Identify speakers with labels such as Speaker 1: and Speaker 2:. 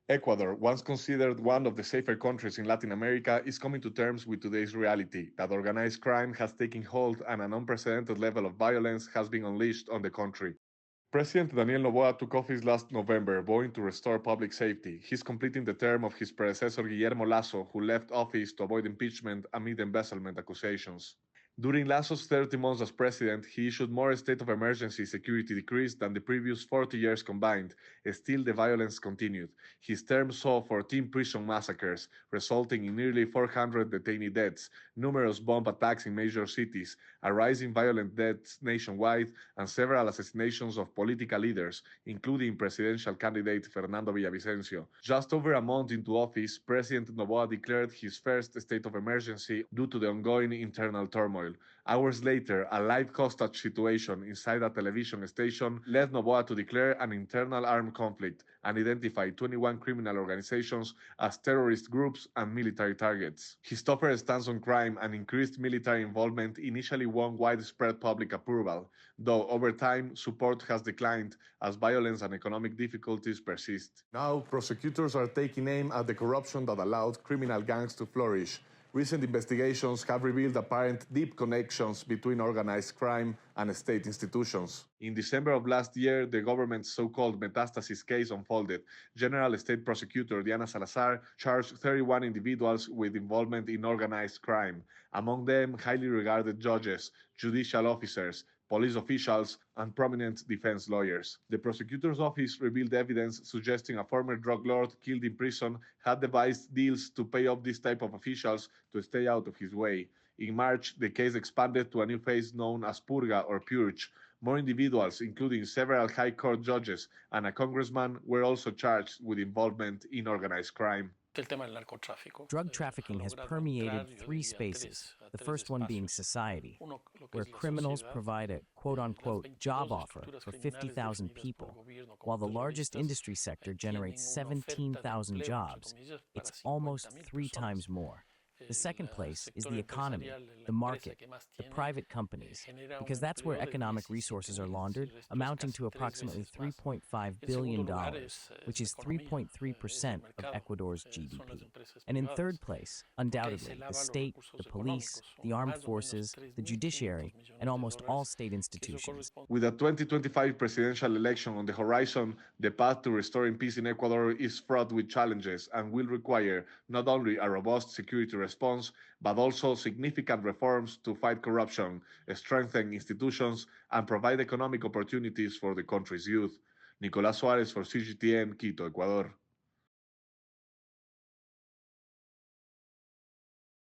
Speaker 1: Ecuador, once considered one of the safer countries in Latin America, is coming to terms with today's reality that organized crime has taken hold and an unprecedented level of violence has been unleashed on the country. President Daniel Noboa took office last November, vowing to restore public safety. He's completing the term of his predecessor Guillermo Lasso, who left office to avoid impeachment amid embezzlement accusations. During Lasso's 30 months as president, he issued more state of emergency security decrees than the previous 40 years combined. Still, the violence continued. His term saw 14 prison massacres, resulting in nearly 400 detainee deaths, numerous bomb attacks in major cities, a rise in violent deaths nationwide, and several assassinations of political leaders, including presidential candidate Fernando Villavicencio. Just over a month into office, President Noboa declared his first state of emergency due to the ongoing internal turmoil. Hours later, a live hostage situation inside a television station led Noboa to declare an internal armed conflict and identify 21 criminal organizations as terrorist groups and military targets. His tougher stance on crime and increased military involvement initially won widespread public approval, though over time support has declined as violence and economic difficulties persist. Now, prosecutors are taking aim at the corruption that allowed criminal gangs to flourish. Recent investigations have revealed apparent deep connections between organized crime and state institutions. In December of last year, the government's so-called metastasis case unfolded. General State Prosecutor Diana Salazar charged 31 individuals with involvement in organized crime, among them highly regarded judges, judicial officers, police officials, and prominent defense lawyers. The prosecutor's office revealed evidence suggesting a former drug lord killed in prison had devised deals to pay off this type of officials to stay out of his way. In March, the case expanded to a new phase known as purga or purge. More individuals, including several high court judges and a congressman, were also charged with involvement in organized crime.
Speaker 2: Drug trafficking has permeated three spaces, the first one being society, where criminals provide a quote-unquote job offer for 50,000 people, while the largest industry sector generates 17,000 jobs. It's almost 3 times more. The second place is the economy, the market, the private companies, because that's where economic resources are laundered, amounting to approximately $3.5 billion, which is 3.3% of Ecuador's GDP. And in third place, undoubtedly, the state, the police, the armed forces, the judiciary, and almost all state institutions.
Speaker 1: With a 2025 presidential election on the horizon, the path to restoring peace in Ecuador is fraught with challenges and will require not only a robust security response, but also significant reforms to fight corruption, strengthen institutions, and provide economic opportunities for the country's youth. Nicolás Suárez for CGTN, Quito, Ecuador.